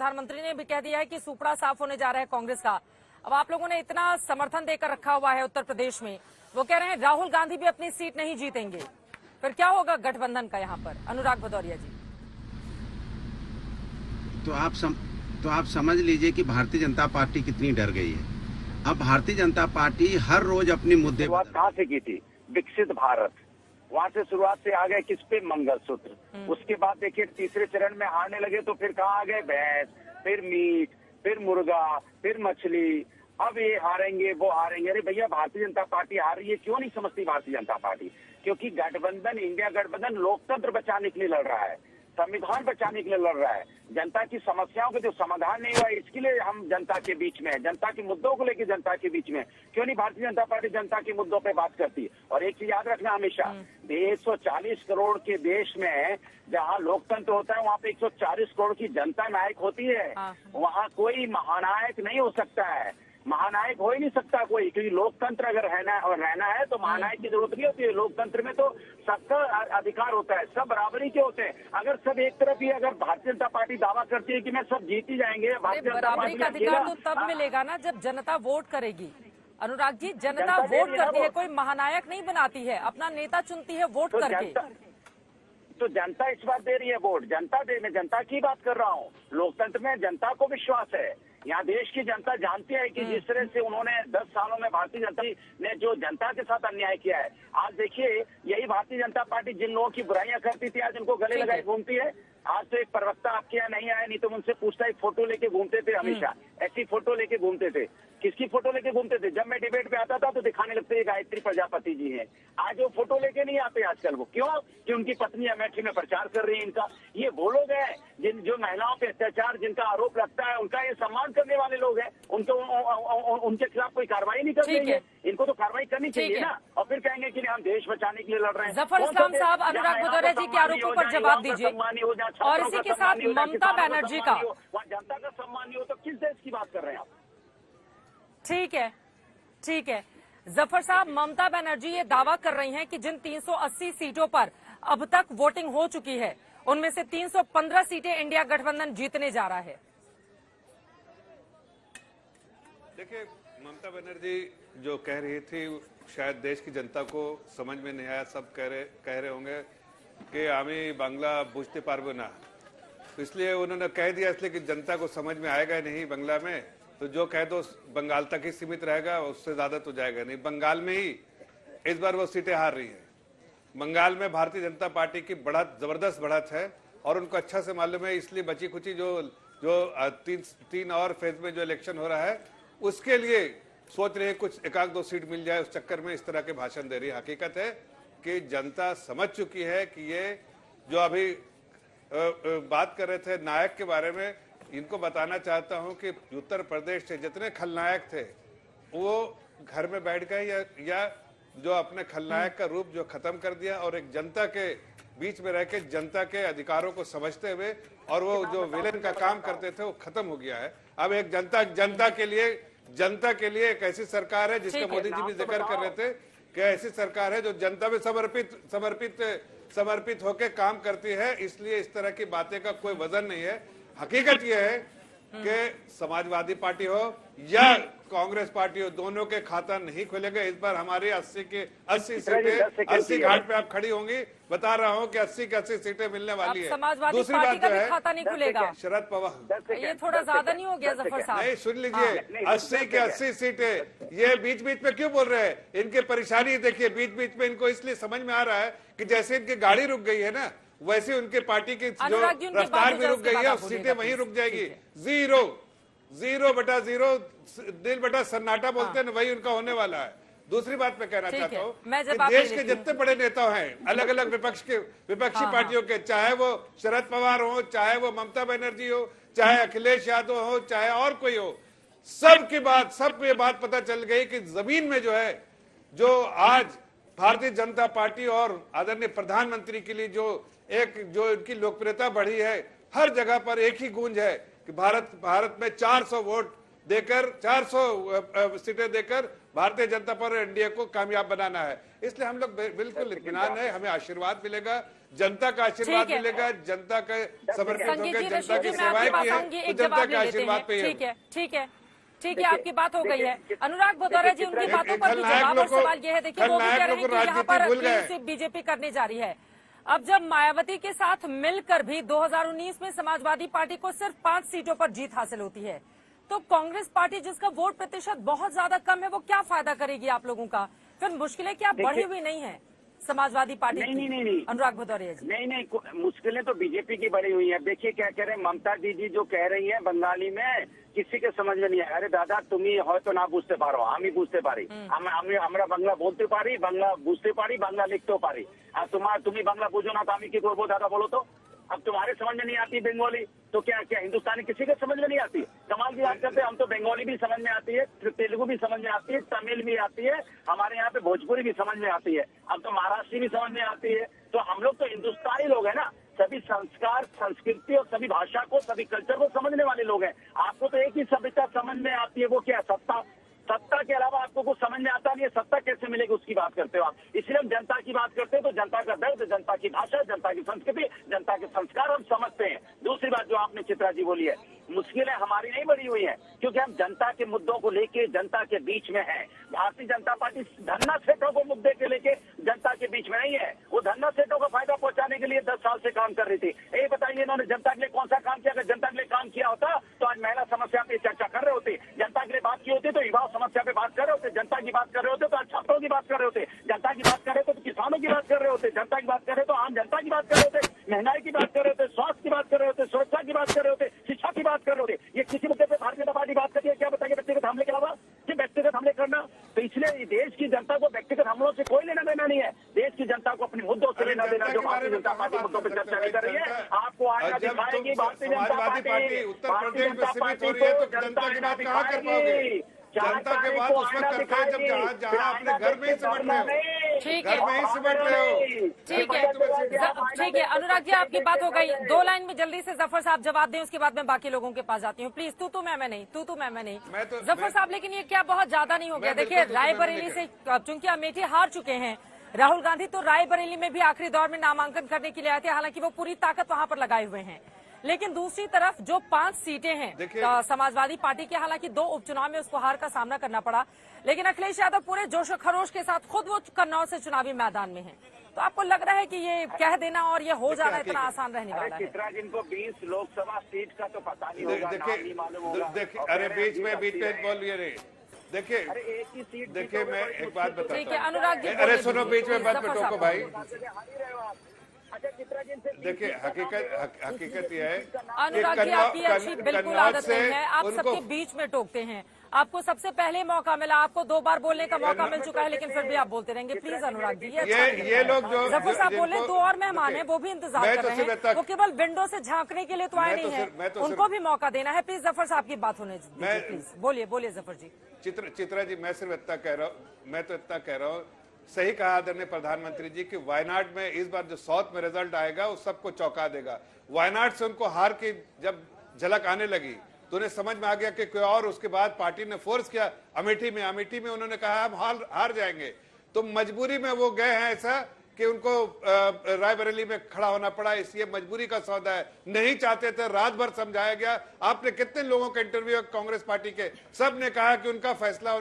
प्रधानमंत्री ने भी कह दिया है कि सूपड़ा साफ होने जा रहा है कांग्रेस का। अब आप लोगों ने इतना समर्थन देकर रखा हुआ है उत्तर प्रदेश में, वो कह रहे हैं राहुल गांधी भी अपनी सीट नहीं जीतेंगे, फिर क्या होगा गठबंधन का यहाँ पर? अनुराग भदौरिया जी, तो आप समझ लीजिए कि भारतीय जनता पार्टी कितनी डर गई है। अब भारतीय जनता पार्टी हर रोज अपने मुद्दे शुरुआत कहाँ से की थी? विकसित भारत, वहाँ से शुरुआत से आ गए किस पे? मंगलसूत्र। उसके बाद देखिए तीसरे चरण में हारने लगे तो फिर कहाँ आ गए? भैंस, फिर मीट, फिर मुर्गा, फिर मछली। अब ये हारेंगे वो हारेंगे। अरे भैया, भारतीय जनता पार्टी हार रही है, क्यों नहीं समझती भारतीय जनता पार्टी? क्योंकि गठबंधन, इंडिया गठबंधन लोकतंत्र बचाने के लिए लड़ रहा है, संविधान बचाने के लिए लड़ रहा है। जनता की समस्याओं के जो समाधान नहीं हुआ, इसके लिए हम जनता के बीच में, जनता के मुद्दों को लेकर जनता के बीच में, क्यों नहीं भारतीय जनता पार्टी जनता के मुद्दों पे बात करती? और एक चीज याद रखना हमेशा, 140 करोड़ के देश में जहाँ लोकतंत्र होता है, वहाँ पे 140 करोड़ की जनता नायक होती है। वहाँ कोई महानायक नहीं हो सकता है, महानायक हो ही नहीं सकता कोई, क्योंकि लोकतंत्र अगर रहना है तो महानायक की जरूरत नहीं होती है। लोकतंत्र में तो सबका अधिकार होता है, सब बराबरी के होते हैं। अगर सब एक तरफ ही, अगर भारतीय जनता पार्टी दावा करती है कि मैं सब जीत ही जाएंगे, भारतीय जनता पार्टी का अधिकार तो तब मिलेगा ना जब जनता वोट करेगी। अनुराग जी, जनता वोट करती है, कोई महानायक नहीं बनाती है, अपना नेता चुनती है वोट करके। तो जनता इस बार दे रही है वोट, मैं जनता की बात कर रहा हूँ। लोकतंत्र में जनता को विश्वास है। यहाँ देश की जनता जानती है कि जिस तरह से उन्होंने 10 सालों में भारतीय जनता ने जो जनता के साथ अन्याय किया है, आज देखिए यही भारतीय जनता पार्टी जिन लोगों की बुराइयां करती थी, आज उनको गले लगाए घूमती है। आज तो एक प्रवक्ता आपके यहाँ नहीं आया, नहीं तो उनसे पूछता, एक फोटो लेके घूमते थे हमेशा, ऐसी फोटो लेके घूमते थे। किसकी फोटो लेके घूमते थे? जब मैं डिबेट पे आता था तो दिखाने लगते गायत्री प्रजापति जी हैं। आज वो फोटो लेके नहीं आते आजकल। वो क्यों? कि उनकी पत्नी अमेठी में प्रचार कर रही है इनका। ये वो लोग हैं जो महिलाओं पे अत्याचार जिनका आरोप लगता है, उनका ये सम्मान करने वाले लोग हैं। उनके खिलाफ कोई कार्रवाई नहीं कर रही है। इनको तो कार्रवाई करनी चाहिए ना। और फिर कहेंगे कि हम देश बचाने के लिए लड़ रहे हैं। जफर इस्लाम साहब, अनुराग भदौरिया जी के आरोपों पर जवाब दीजिए। और इसी के साथ ममता बनर्जी का, वहाँ जनता का सम्मान नहीं हो तो किस देश की बात कर रहे हैं आप? ठीक है जफर साहब, ममता बनर्जी ये दावा कर रही हैं कि जिन 380 सीटों पर अब तक वोटिंग हो चुकी है, उनमें से 315 सीटें इंडिया गठबंधन जीतने जा रहा है। देखिए, ममता बनर्जी जो कह रही थी, शायद देश की जनता को समझ में नहीं आया। सब कह रहे होंगे कि आमी बांग्ला बुझते पारबो ना, तो इसलिए उन्होंने कह दिया, इसलिए कि जनता को समझ में आएगा नहीं बांग्ला में, तो जो कह दो बंगाल तक ही सीमित रहेगा, उससे ज्यादा तो जाएगा नहीं। बंगाल में ही इस बार वो सीटें हार रही हैं। बंगाल में भारतीय जनता पार्टी की बढ़त, जबरदस्त बढ़त है, और उनको अच्छा से मालूम है। इसलिए बची खुची जो तीन और फेज में जो इलेक्शन हो रहा है, उसके लिए सोच रहे हैं कुछ एक आध दो सीट मिल जाए, उस चक्कर में इस तरह के भाषण दे रही है। हकीकत है कि जनता समझ चुकी है कि ये जो अभी बात कर रहे थे नायक के बारे में, इनको बताना चाहता हूं कि उत्तर प्रदेश से जितने खलनायक थे वो घर में बैठ गए, या जो अपने खलनायक का रूप जो खत्म कर दिया, और एक जनता के बीच में रह के जनता के अधिकारों को समझते हुए, और वो जो विलेन का काम करते थे वो खत्म हो गया है। अब एक जनता के लिए एक ऐसी सरकार है जिसका मोदी जी भी जिक्र कर रहे थे कि ऐसी सरकार है जो जनता में समर्पित होकर काम करती है। इसलिए इस तरह की बातें का कोई वजन नहीं है। हकीकत यह है कि समाजवादी पार्टी हो या कांग्रेस पार्टी हो, दोनों के खाता नहीं खुलेगा। इस बार हमारी 80 सीटें 80 घाट पे आप खड़ी होंगी। बता रहा हूं कि 80 की 80 सीटें मिलने वाली है। दूसरी बात जो है, खाता नहीं खुलेगा। शरद पवार, ये थोड़ा ज्यादा नहीं हो गया जफर साहब? नहीं, सुन लीजिए, 80 की 80 सीटें, ये बीच बीच में क्यों बोल रहे हैं? इनकी परेशानी देखिए, बीच बीच में इनको इसलिए समझ में आ रहा है कि जैसे इनकी गाड़ी रुक गई है ना, वैसे उनके पार्टी की जो रफ्तार भी रुक गई है, सीटें वहीं रुक जाएगी। 0/0 दिल बटा सन्नाटा बोलते हैं, वही उनका होने वाला है। दूसरी बात मैं कहना चाहता हूँ कि देश के जितने बड़े नेता हैं अलग अलग विपक्षी पार्टियों के, चाहे वो शरद पवार हो, चाहे वो ममता बनर्जी हो, चाहे अखिलेश यादव हो, चाहे और कोई हो, सबको ये बात पता चल गई कि जमीन में जो है, जो आज भारतीय जनता पार्टी और आदरणीय प्रधानमंत्री के लिए जो इनकी लोकप्रियता बढ़ी है, हर जगह पर एक ही गूंज है कि भारत में 400 वोट देकर 400 सीटें देकर भारतीय जनता पार्टी एनडीए को कामयाब बनाना है। इसलिए हम लोग बिल्कुल इत्मीनान है, हमें आशीर्वाद मिलेगा, जनता का आशीर्वाद मिलेगा, जनता के समर्पित होकर जनता की सेवाएं की है तो जनता के आशीर्वाद पे। ठीक है, आपकी बात हो गई है। अनुराग भदौरिया जी, उनकी बातों पर भी जवाब और सवाल ये है, देखिए वो भी कह रहे हैं कि यहाँ पर सिर्फ बीजेपी करने जा रही है। अब जब मायावती के साथ मिलकर भी 2019 में समाजवादी पार्टी को सिर्फ 5 सीटों पर जीत हासिल होती है, तो कांग्रेस पार्टी जिसका वोट प्रतिशत बहुत ज्यादा कम है, वो क्या फायदा करेगी आप लोगों का? फिर मुश्किलें क्या बढ़ी हुई नहीं है समाजवादी पार्टी? नहीं। अनुराग भदौरिया जी, नहीं, मुश्किलें तो बीजेपी की बढ़ी हुई है। देखिए क्या कह रहे हैं ममता दीदी, जो कह रही है बंगाली में, किसी के समझ में नहीं आया। अरे दादा, तुम्हें হয়তো না বুঝতে পারো, আমি বুঝতে পারি। আমরা বাংলা বলতে পারি, বাংলা বুঝতে পারি, বাংলা লিখতেও পারি। আর তুমি বাংলা বুঝো না তো আমি কি করবো দাদা, বলো तो? अब तुम्हारे समझ में नहीं आती बंगाली तो क्या हिंदुस्तानी किसी के समझ में नहीं आती? कमाल की बात करते हैं, हम तो बंगाली भी समझ में आती है, तेलुगु भी समझ में आती है, तमिल भी आती है, हमारे यहाँ पे भोजपुरी भी समझ में आती है, अब तो महाराष्ट्री भी समझ में आती है। तो हम लोग तो हिंदुस्तानी लोग हैं ना, सभी संस्कार, संस्कृति और सभी भाषा को, सभी कल्चर को समझने वाले लोग हैं। आपको तो एक ही सभ्यता समझ में आती है, वो क्या है? सत्ता के अलावा आपको कुछ समझ में आता नहीं है। सत्ता कैसे मिलेगी उसकी बात करते हो आप। इसलिए हम जनता की बात करते हैं तो जनता का दर्द, जनता की भाषा, जनता की संस्कृति, जनता के संस्कार हम समझते हैं। दूसरी बात जो आपने चित्रा जी बोली है, मुश्किलें हमारी नहीं बढ़ी हुई है, क्योंकि हम जनता के मुद्दों को लेके जनता के बीच में है। भारतीय जनता पार्टी धन्ना सेठों को मुद्दे के लेके जनता के बीच में नहीं है। वो धन्ना सेठों को फायदा पहुंचाने के लिए 10 साल से काम कर रही थी। ये बताइए इन्होंने जनता के लिए कौन सा काम किया? अगर जनता के लिए काम किया होता तो आज महिला समस्या पे चर्चा कर रहे होते, जनता के लिए बात की होती तो युवा समस्या पे बात कर रहे होते, जनता की बात कर रहे होते तो आज छात्रों की बात कर रहे होते, जनता की बात कर रहे होते तो किसानों की बात कर रहे होते, जनता की बात कर रहे तो आम जनता की बात कर रहे होते, महंगाई की बात कर रहे होते, स्वास्थ्य की बात कर रहे होते, सुरक्षा की बात कर रहे होते, शिक्षा की बात कर रहे होते। ये किसी मुद्दे पे भारतीय जनता पार्टी बात करती है? क्या बताइए व्यक्तिगत हमले के अलावा कि व्यक्तिगत हमले करना? तो इसलिए देश की जनता को व्यक्तिगत हमलों से कोई लेना देना नहीं है। देश की जनता को अपने मुद्दों से लेना देना। जो भारतीय जनता पार्टी मुद्दों पर चर्चा नहीं कर रही है, आपको आईना दिखाएगी भारतीय जनता पार्टी। उत्तर प्रदेश में सीमित हो रही है तो जनता की बात कहाँ कर पाओगे? जनता के बात उस वक्त करते हैं जब जहाँ अपने घर में ही सिमट रहे हो, ठीक घर में ही सिमट रहे हो। ठीक है अनुराग जी, आपकी बात हो गई। 2 लाइन में जल्दी से जफर साहब जवाब दें, उसके बाद मैं बाकी लोगों के पास जाती हूँ। प्लीज तू मैं नहीं। जफर साहब, लेकिन ये क्या बहुत ज्यादा नहीं हो गया? देखिए रायबरेली से चूंकि अमेठी हार चुके हैं, राहुल गांधी तो रायबरेली में भी आखिरी दौर में नामांकन करने के लिए आए थे, हालांकि वो पूरी ताकत वहां पर लगाए हुए हैं। लेकिन दूसरी तरफ जो 5 सीटें हैं समाजवादी पार्टी के, हालांकि 2 उपचुनाव में उसको हार का सामना करना पड़ा, लेकिन अखिलेश यादव पूरे जोश खरोश के साथ खुद वो कन्नौज से चुनावी मैदान में हैं। तो आपको लग रहा है कि ये कह देना और ये हो जाना इतना आसान रहने वाला है? चित्रा, जिनको 20 लोकसभा सीट का तो पता नहीं होगा, नाम नहीं मालूम होगा। अरे बीच में बोलिए रे, देखिए एक ही सीट। देखिए मैं एक बात बताता हूँ। ठीक है अनुराग जी, अरे सुनो, बीच में मत टोको भाई। देखिए हकीकत यह है अनुराग जी, आपकी अच्छी बिल्कुल आदत नहीं है, आप सबके बीच में टोकते हैं। आपको सबसे पहले मौका मिला, आपको 2 बार बोलने का मौका मिल चुका है, लेकिन फिर भी आप बोलते रहेंगे। प्लीज अनुराग जी, ये लोग जो जफर साहब बोले 2 और मेहमान हैं, वो भी इंतजार कर रहे हैं, वो केवल विंडो से झांकने के लिए तो आए नहीं है, उनको भी मौका देना है। प्लीज जफर साहब की बात होने दीजिए, प्लीज बोलिए जफर जी। चित्रा जी, मैं सिर्फ इतना कह रहा हूँ, सही कहा आदरणीय प्रधानमंत्री जी कि वायनाड में इस बार जो साउथ में रिजल्ट आएगा वो सबको चौंका देगा। वायनाड से उनको हार की जब झलक आने लगी तो उन्हें समझ में आ गया कि कोई और, उसके बाद पार्टी ने फोर्स किया अमेठी में उन्होंने कहा हम हार जाएंगे, तो मजबूरी में वो गए हैं, ऐसा कि उनको रायबरेली में खड़ा होना पड़ा। इसलिए मजबूरी का सौदा है, नहीं चाहते थे, रात भर समझाया गया। आपने कितने लोगों का इंटरव्यू कांग्रेस पार्टी के, सब ने कहा कि उनका फैसला,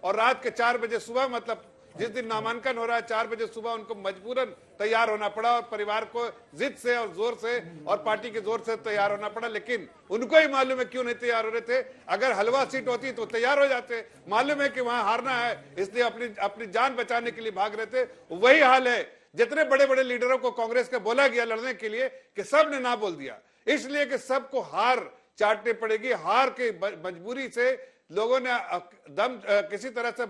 और रात के 4 बजे सुबह, मतलब जिस दिन नामांकन हो रहा है 4 बजे सुबह उनको मजबूरन तैयार होना पड़ा, और परिवार को जिद से और जोर से और पार्टी के जोर से तैयार होना पड़ा। लेकिन उनको ही मालूम है क्यों नहीं तैयार हो रहे थे। अगर हलवा सीट होती तो तैयार हो जाते, मालूम है कि वहां हारना है, इसलिए अपनी जान बचाने के लिए भाग रहे थे। वही हाल है, जितने बड़े बड़े लीडरों को कांग्रेस के बोला गया लड़ने के लिए कि सब ने ना बोल दिया, इसलिए कि सबको हार चाटनी पड़ेगी। हार की मजबूरी से लोगों ने किसी तरह से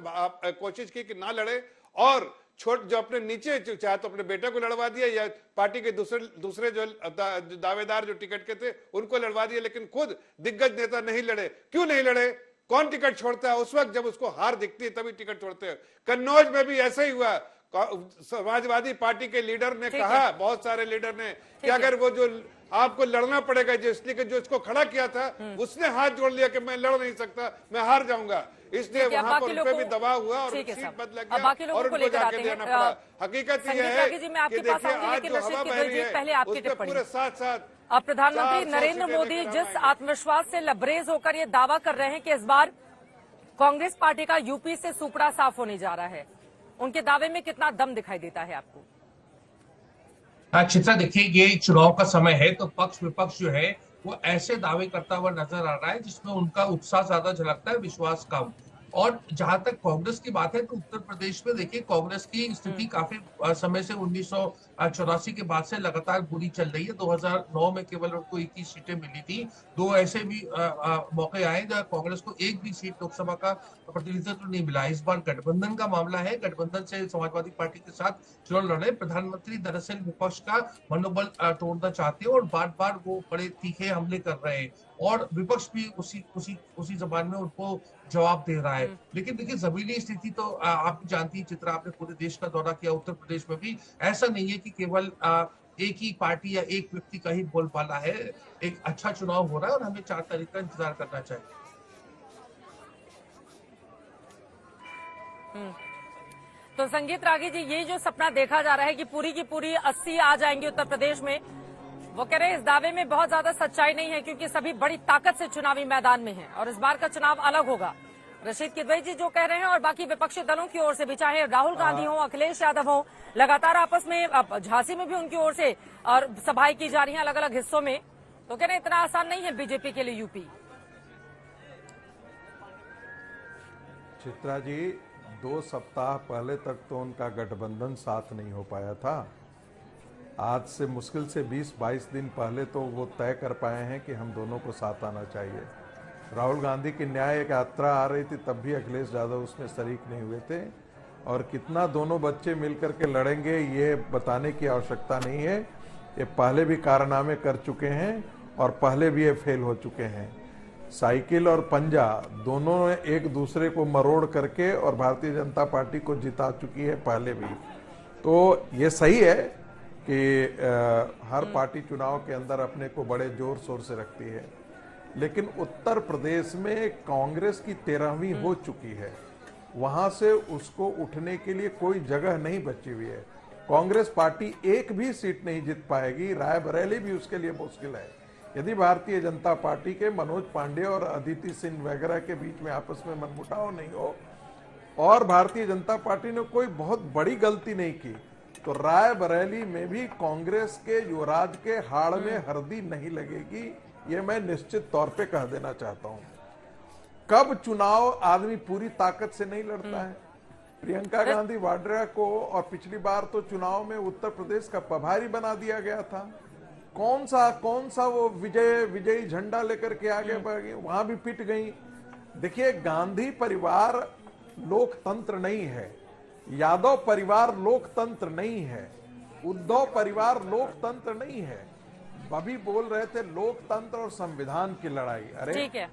कोशिश की कि ना लड़े, और जो अपने नीचे चाहे तो अपने बेटे को लड़वा दिया, या पार्टी के दूसरे जो दावेदार जो टिकट के थे उनको लड़वा दिया, लेकिन खुद दिग्गज नेता नहीं लड़े। क्यों नहीं लड़े? कौन टिकट छोड़ता है उस वक्त जब उसको हार दिखती है, तभी टिकट छोड़ते हैं। कन्नौज में भी ऐसा ही हुआ। समाजवादी पार्टी के लीडर ने कहा, बहुत सारे लीडर ने, कि अगर वो जो आपको लड़ना पड़ेगा, इसलिए कि जो इसको खड़ा किया था उसने हाथ जोड़ लिया कि मैं लड़ नहीं सकता, मैं हार जाऊंगा, इसलिए वहां पर उन पे भी दबाव हुआ और सीट बदल गया और उनको जाके देना पड़ा। हकीकत यह है कि देखिए आज जो हवा बह रही है उसके पूरे साथ साथ अब प्रधानमंत्री नरेंद्र मोदी जिस आत्मविश्वास से लबरेज होकर ये दावा कर रहे हैं कि इस बार कांग्रेस पार्टी का यूपी से सुपड़ा साफ होने जा रहा है, उनके दावे में कितना दम दिखाई देता है आपको? चित्रा, देखिए ये चुनाव का समय है तो पक्ष विपक्ष जो है वो ऐसे दावे करता हुआ नजर आ रहा है जिसमें उनका उत्साह ज्यादा झलकता है, विश्वास कम। और जहां तक कांग्रेस की बात है तो उत्तर प्रदेश में देखिए कांग्रेस की स्थिति काफी समय से 1984 के बाद से लगातार बुरी चल रही है। 2009 में केवल उनको 21 सीटें मिली थी। दो ऐसे भी मौके आए जहां कांग्रेस को एक भी सीट लोकसभा का प्रतिनिधित्व नहीं मिला। इस बार गठबंधन का मामला है, गठबंधन से समाजवादी पार्टी के साथ चुनाव लड़ रहे प्रधानमंत्री दरअसल विपक्ष का मनोबल तोड़ना चाहते हैं और बार बार वो बड़े तीखे हमले कर रहे हैं और विपक्ष भी उसी जबान में उनको जवाब दे रहा है। लेकिन देखिए जमीनी स्थिति तो आप भी जानती हैं चित्रा, आपने पूरे देश का दौरा किया, उत्तर प्रदेश में भी ऐसा नहीं है कि केवल एक ही पार्टी या एक व्यक्ति का ही बोलबाला है। एक अच्छा चुनाव हो रहा है और हमें 4 तारीख का इंतजार करना चाहिए। तो संगीत रागी जी, ये जो सपना देखा जा रहा है कि पूरी की पूरी 80 आ जाएंगे उत्तर प्रदेश में, वो कह रहे हैं इस दावे में बहुत ज्यादा सच्चाई नहीं है क्योंकि सभी बड़ी ताकत से चुनावी मैदान में हैं और इस बार का चुनाव अलग होगा। रशीद किदवई जी जो कह रहे हैं और बाकी विपक्षी दलों की ओर से भी, चाहे राहुल गांधी हो, अखिलेश यादव हो, लगातार आपस में, झांसी में भी उनकी ओर से और सभाएं की जा रही हैं अलग अलग हिस्सों में, तो कह रहे हैं इतना आसान नहीं है बीजेपी के लिए यूपी। चित्रा जी, 2 सप्ताह पहले तक तो उनका गठबंधन साथ नहीं हो पाया था। आज से मुश्किल से 20-22 दिन पहले तो वो तय कर पाए हैं कि हम दोनों को साथ आना चाहिए। राहुल गांधी की न्याय यात्रा आ रही थी तब भी अखिलेश यादव उसमें शरीक नहीं हुए थे और कितना दोनों बच्चे मिलकर के लड़ेंगे ये बताने की आवश्यकता नहीं है। ये पहले भी कारनामे कर चुके हैं और पहले भी ये फेल हो चुके हैं। साइकिल और पंजा दोनों ने एक दूसरे को मरोड़ करके और भारतीय जनता पार्टी को जिता चुकी है पहले भी। तो ये सही है कि हर पार्टी चुनाव के अंदर अपने को बड़े जोर शोर से रखती है, लेकिन उत्तर प्रदेश में कांग्रेस की 13वीं हो चुकी है। वहां से उसको उठने के लिए कोई जगह नहीं बची हुई है। कांग्रेस पार्टी एक भी सीट नहीं जीत पाएगी, रायबरेली भी उसके लिए मुश्किल है। यदि भारतीय जनता पार्टी के मनोज पांडे और अदिति सिंह वगैरह के बीच में आपस में मनमुटाव नहीं हो और भारतीय जनता पार्टी ने कोई बहुत बड़ी गलती नहीं की तो रायबरेली में भी कांग्रेस के युवराज के हाड़ में हरदी नहीं लगेगी। ये मैं निश्चित तौर पे कह देना चाहता हूं। कब चुनाव आदमी पूरी ताकत से नहीं लड़ता है। प्रियंका गांधी वाड्रा को और पिछली बार तो चुनाव में उत्तर प्रदेश का प्रभारी बना दिया गया था। कौन सा वो विजयी झंडा लेकर के आगे बढ़ गई, वहां भी पिट गई। देखिए, गांधी परिवार लोकतंत्र नहीं है, यादव परिवार लोकतंत्र नहीं है, उद्धव परिवार लोकतंत्र नहीं है। अभी बोल रहे थे लोकतंत्र और संविधान की लड़ाई। अरे